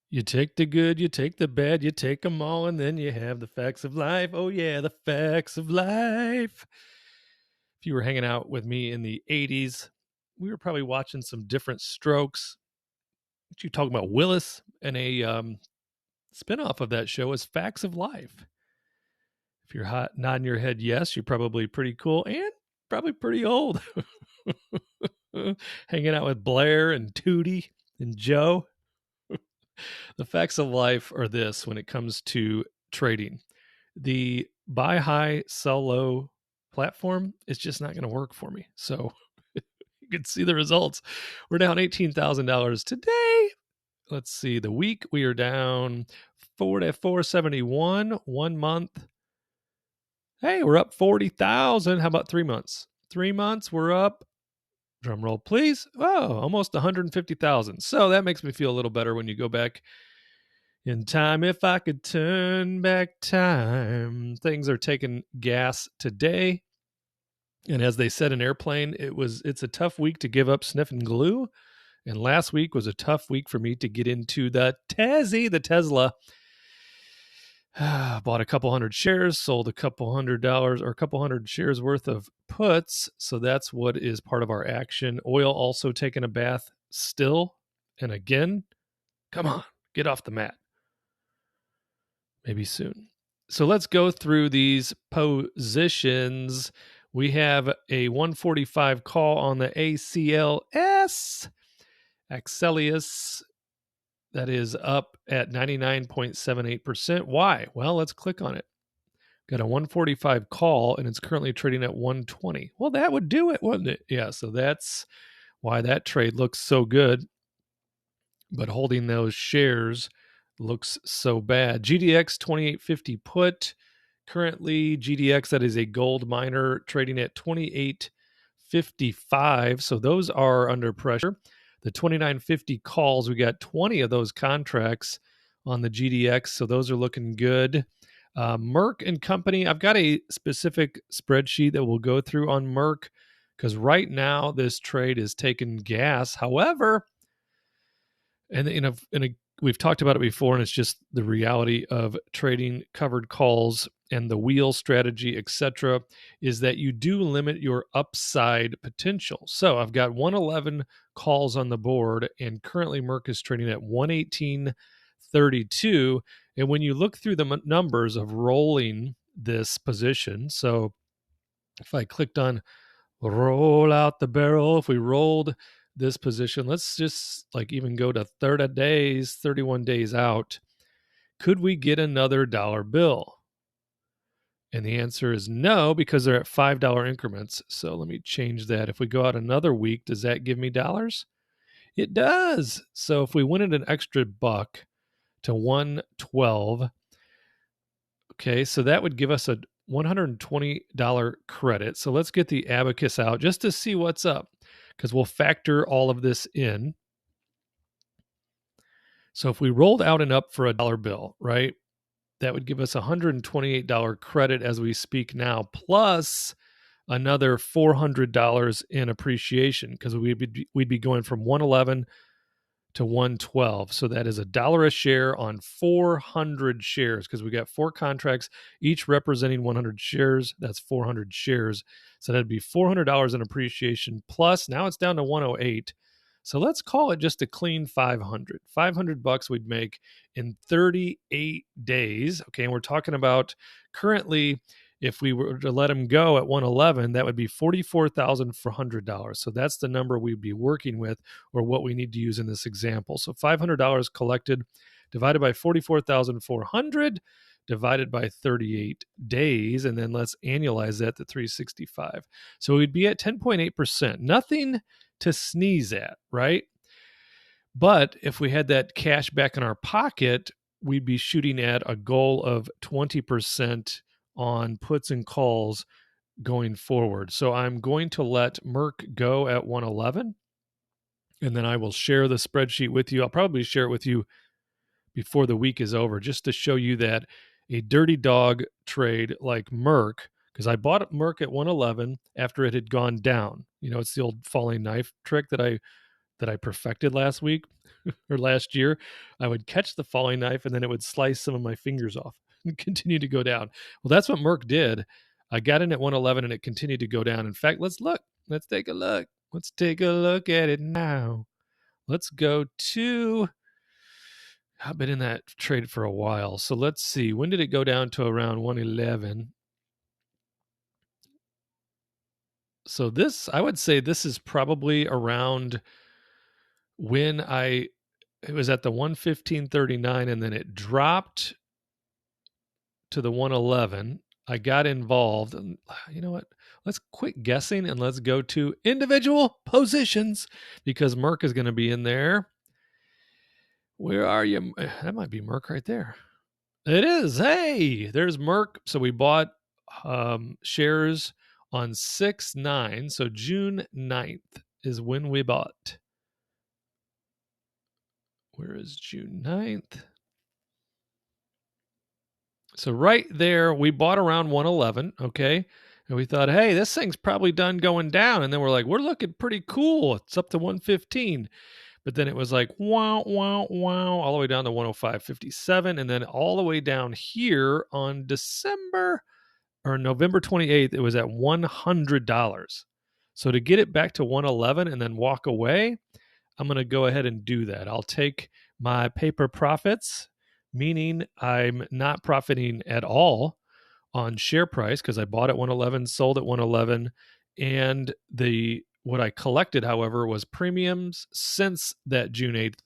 You take the good, you take the bad, you take them all, and then you have the facts of life. Oh, yeah, the facts of life. If you were hanging out with me in the 80s, we were probably watching some different strokes. What you talking about, Willis? And a spinoff of that show is Facts of Life. If you're hot, nodding your head yes, you're probably pretty cool and probably pretty old. Hanging out with Blair and Tootie and Joe. The facts of life are this when it comes to trading. The buy high, sell low platform is just not going to work for me. So you can see the results. We're down $18,000 today. Let's see. The week we are down 4471. 1 month. Hey, we're up 40,000. How about 3 months? 3 months, we're up. Drum roll, please. Oh, almost 150,000. So that makes me feel a little better when you go back in time. If I could turn back time, things are taking gas today. And as they said in Airplane, it's a tough week to give up sniffing glue. And last week was a tough week for me to get into the Tesla. Bought a couple hundred shares, sold a couple $100 or a couple hundred shares worth of puts. So that's what is part of our action. Oil also taking a bath still. And again, come on, get off the mat. Maybe soon. So let's go through these positions. We have a 145 call on the ACLS. Axelius, that is up at 99.78%. Why? Well, let's click on it. Got a 145 call, and it's currently trading at 120. Well, that would do it, wouldn't it? Yeah, so that's why that trade looks so good. But holding those shares looks so bad. GDX 2850 put. Currently, GDX, that is a gold miner, trading at 2855. So those are under pressure. The 2950 calls, we got 20 of those contracts on the GDX. So those are looking good. Merck and Company, I've got a specific spreadsheet that we'll go through on Merck because right now this trade is taking gas. However, we've talked about it before, and it's just the reality of trading covered calls and the wheel strategy, etc., is that you do limit your upside potential. So I've got 111 calls on the board, and currently Merck is trading at 118.32. And when you look through the numbers of rolling this position, so if I clicked on roll out the barrel, if we rolled this position, let's just like even go to 30 days, 31 days out, could we get another dollar bill? And the answer is no, because they're at $5 increments. So let me change that. If we go out another week, does that give me dollars? It does. So if we win it an extra buck to 112, okay, so that would give us a $120 credit. So let's get the abacus out just to see what's up, because we'll factor all of this in. So if we rolled out and up for a dollar bill, right, that would give us a $128 credit as we speak now, plus another $400 in appreciation, because we'd be going from 111 to 112. So that is $1 a share on 400 shares, because we got 4 contracts, each representing 100 shares. That's 400 shares. So that'd be $400 in appreciation, plus now it's down to 108. So let's call it just a clean 500. 500 bucks we'd make in 38 days. Okay, and we're talking about currently, if we were to let them go at 111, that would be $44,400. So that's the number we'd be working with, or what we need to use in this example. So $500 collected divided by 44,400 divided by 38 days, and then let's annualize that to 365. So we'd be at 10.8%. Nothing to sneeze at, right? But if we had that cash back in our pocket, we'd be shooting at a goal of 20% on puts and calls going forward. So I'm going to let Merck go at 111, and then I will share the spreadsheet with you. I'll probably share it with you before the week is over, just to show you that a dirty dog trade like Merck, because I bought Merck at 111 after it had gone down. You know, it's the old falling knife trick that I that I perfected last week or last year, I would catch the falling knife and then it would slice some of my fingers off and continue to go down. Well, that's what Merck did. I got in at 111 and it continued to go down. In fact, let's look. Let's take a look. Let's take a look at it now. Let's go to, I've been in that trade for a while. So let's see. When did it go down to around 111? So this, I would say this is probably around when it was at the 115.39 and then it dropped to the 111. I got involved and you know what? Let's quit guessing and let's go to individual positions because Merck is going to be in there. Where are you? That might be Merck right there. It is. Hey, there's Merck. So we bought shares on 6/9. So June 9th is when we bought. Where is June 9th? So right there, we bought around 111, okay? And we thought, hey, this thing's probably done going down. And then we're like, we're looking pretty cool. It's up to 115. But then it was like, wow, wow, wow, all the way down to 105.57. And then all the way down here on November 28th, it was at $100. So to get it back to 111 and then walk away, I'm going to go ahead and do that. I'll take my paper profits, meaning I'm not profiting at all on share price because I bought at 111, sold at 111, and what I collected, however, was premiums since that June 8th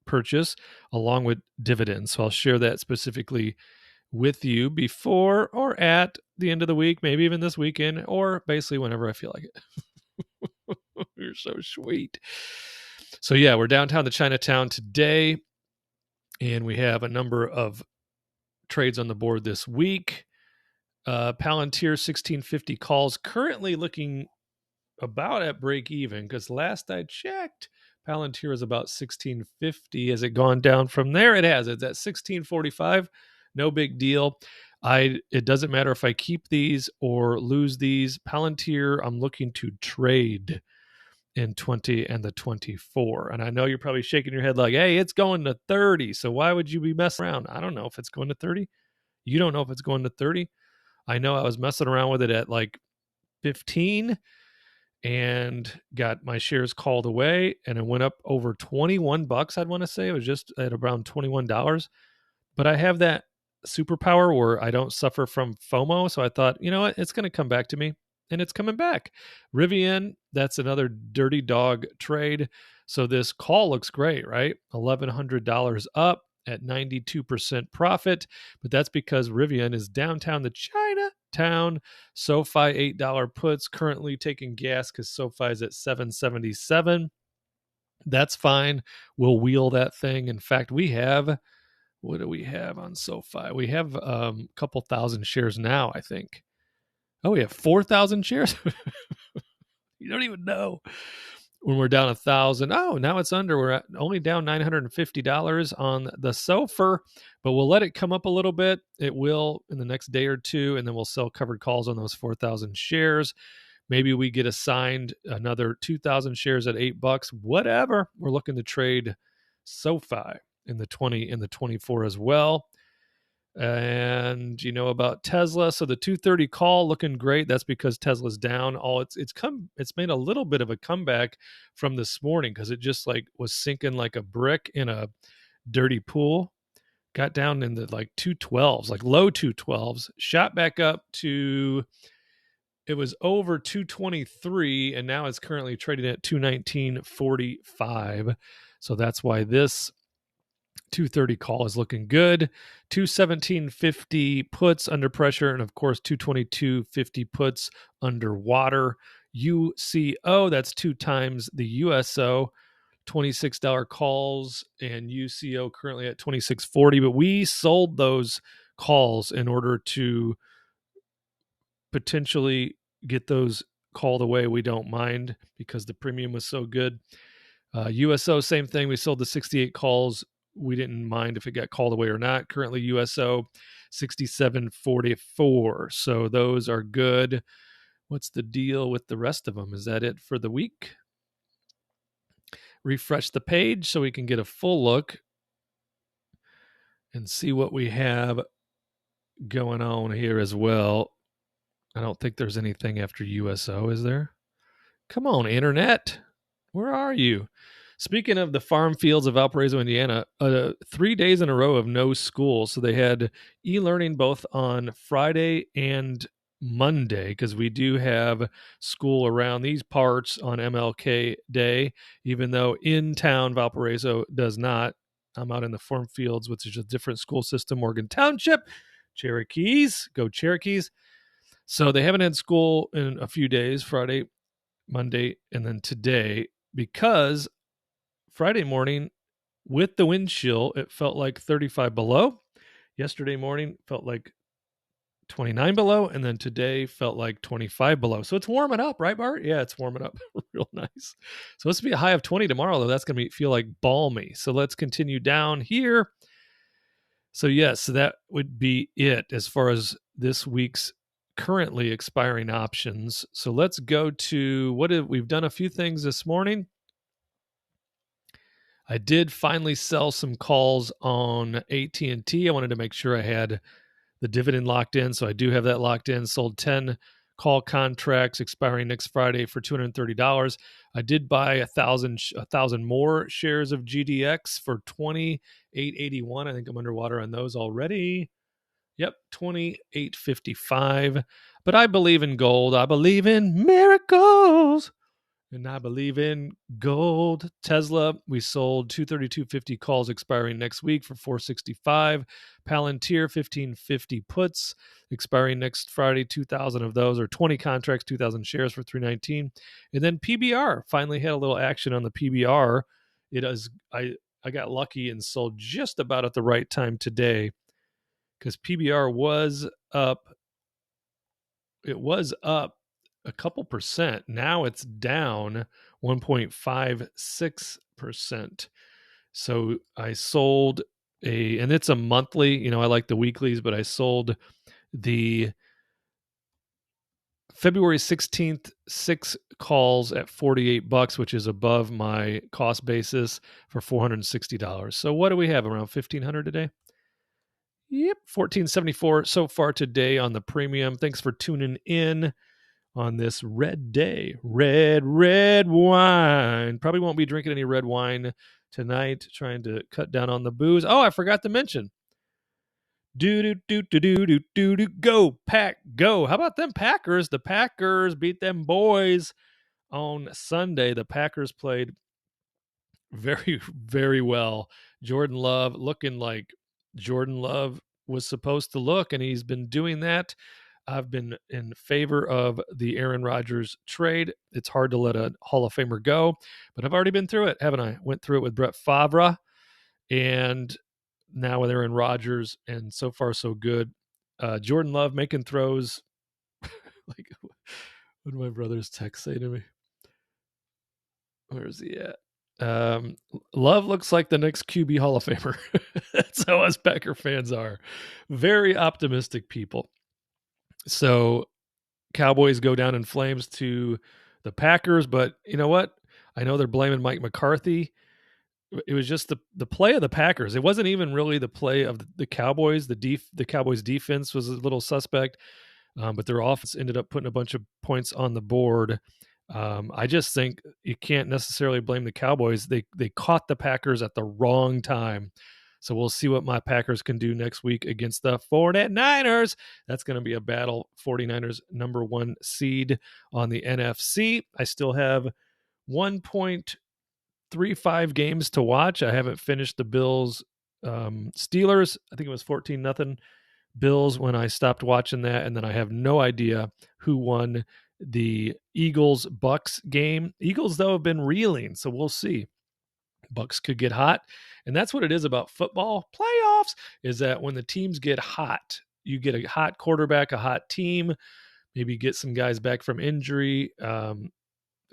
purchase, along with dividends. So I'll share that specifically with you before or at the end of the week, maybe even this weekend, or basically whenever I feel like it. You're so sweet. So yeah, we're downtown to Chinatown today, and we have a number of trades on the board this week. Palantir 1650 calls currently looking about at break even because last I checked, Palantir is about 1650. Has it gone down from there? It has. It's at 1645. No big deal. It doesn't matter if I keep these or lose these. Palantir, I'm looking to trade in 20 and the 24. And I know you're probably shaking your head like, hey, it's going to 30. So why would you be messing around? I don't know if it's going to 30. You don't know if it's going to 30. I know I was messing around with it at like 15 and got my shares called away and it went up over $21. I'd want to say it was just at around $21. But I have that superpower where I don't suffer from FOMO. So I thought, you know what? It's going to come back to me. And it's coming back. Rivian, that's another dirty dog trade. So this call looks great, right? $1,100 up at 92% profit. But that's because Rivian is downtown to Chinatown. SoFi $8 puts, currently taking gas because SoFi is at $7.77. That's fine. We'll wheel that thing. In fact, what do we have on SoFi? We have a couple thousand shares now, I think. Oh, we have 4,000 shares? You don't even know. When we're down 1,000. Oh, now it's under. We're only down $950 on the SOFR, but we'll let it come up a little bit. It will in the next day or two, and then we'll sell covered calls on those 4,000 shares. Maybe we get assigned another 2,000 shares at $8. Whatever. We're looking to trade SoFi in the 20 and the 24 as well. And you know about Tesla. So the 230 call looking great. That's because Tesla's down. It's made a little bit of a comeback from this morning because it just like was sinking like a brick in a dirty pool. Got down in the like 212s, like low 212s, shot back up to, it was over 223, and now it's currently trading at 219.45. So that's why this 230 call is looking good. 217.50 puts under pressure, and of course 222.50 puts underwater. UCO, that's 2 times the USO. $26 calls, and UCO currently at 26.40. But we sold those calls in order to potentially get those called away. We don't mind because the premium was so good. USO, same thing. We sold the 68 calls. We didn't mind if it got called away or not. Currently, USO 67.44. So those are good. What's the deal with the rest of them? Is that it for the week? refresh the page so we can get a full look and see what we have going on here as well. I don't think there's anything after USO, is there? Come on, internet. Where are you? Speaking of the farm fields of Valparaiso, Indiana, 3 days in a row of no school. So they had e-learning both on Friday and Monday, because we do have school around these parts on MLK Day, even though in town Valparaiso does not. I'm out in the farm fields, which is a different school system, Morgan Township, Cherokees. Go Cherokees. So they haven't had school in a few days, Friday, Monday, and then today, because Friday morning with the wind chill, it felt like 35 below. Yesterday morning felt like 29 below, and then today felt like 25 below. So it's warming up, right, Bart? Yeah, it's warming up real nice. So it's to be a high of 20 tomorrow, though. That's going to feel like balmy. So let's continue down here. So yes, that would be it as far as this week's currently expiring options. So let's go to we've done a few things this morning. I did finally sell some calls on AT&T. I wanted to make sure I had the dividend locked in, so I do have that locked in. Sold 10 call contracts expiring next Friday for $230. I did buy 1,000 more shares of GDX for $28.81. I think I'm underwater on those already. Yep, $28.55. But I believe in gold. I believe in miracles. And I believe in gold. Tesla, we sold 232.50 calls expiring next week for $465. Palantir, 1550 puts expiring next Friday, 2,000 of those, or 20 contracts, 2,000 shares for $319. And then PBR finally had a little action on the PBR. It is I got lucky and sold just about at the right time today, because PBR was up. It was up a couple percent. Now it's down 1.56%. So I sold and it's a monthly, I like the weeklies, but I sold the February 16th 6 calls at $48, which is above my cost basis, for $460. So what do we have, around $1,500 today? Yep, $1,474 so far today on the premium. Thanks for tuning in on this red day. Red wine. Probably won't be drinking any red wine tonight, trying to cut down on the booze. Oh, I forgot to mention. Go, Pack, go. How about them Packers? The Packers beat them boys on Sunday. The Packers played very, very well. Jordan Love looking like Jordan Love was supposed to look, and he's been doing that. I've been in favor of the Aaron Rodgers trade. It's hard to let a Hall of Famer go, but I've already been through it, haven't I? Went through it with Brett Favre, and now with Aaron Rodgers, and so far so good. Jordan Love making throws. Like, what did my brother's text say to me? Where is he at? Love looks like the next QB Hall of Famer. That's how us Packer fans are. Very optimistic people. So Cowboys go down in flames to the Packers, but you know what? I know they're blaming Mike McCarthy. It was just the play of the Packers. It wasn't even really the play of the Cowboys. The Cowboys defense was a little suspect, but their offense ended up putting a bunch of points on the board. I just think you can't necessarily blame the Cowboys. They caught the Packers at the wrong time. So we'll see what my Packers can do next week against the 49ers. That's going to be a battle. 49ers number 1 seed on the NFC. I still have 1.35 games to watch. I haven't finished the Bills Steelers. I think it was 14-0 Bills when I stopped watching that. And then I have no idea who won the Eagles-Bucks game. Eagles, though, have been reeling, so we'll see. Bucks could get hot. And that's what it is about football playoffs, is that when the teams get hot, you get a hot quarterback, a hot team, maybe get some guys back from injury at the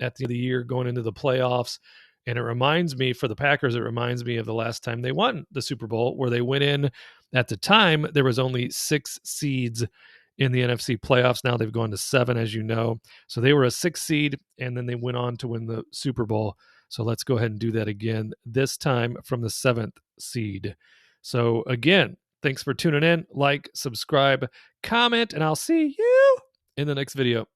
end of the year going into the playoffs. And it reminds me, for the Packers, it reminds me of the last time they won the Super Bowl, where they went in. At the time, there was only 6 seeds in the NFC playoffs. Now they've gone to 7, as you know. So they were a 6 seed, and then they went on to win the Super Bowl. So let's go ahead and do that again, this time from the 7th seed. So again, thanks for tuning in. Like, subscribe, comment, and I'll see you in the next video.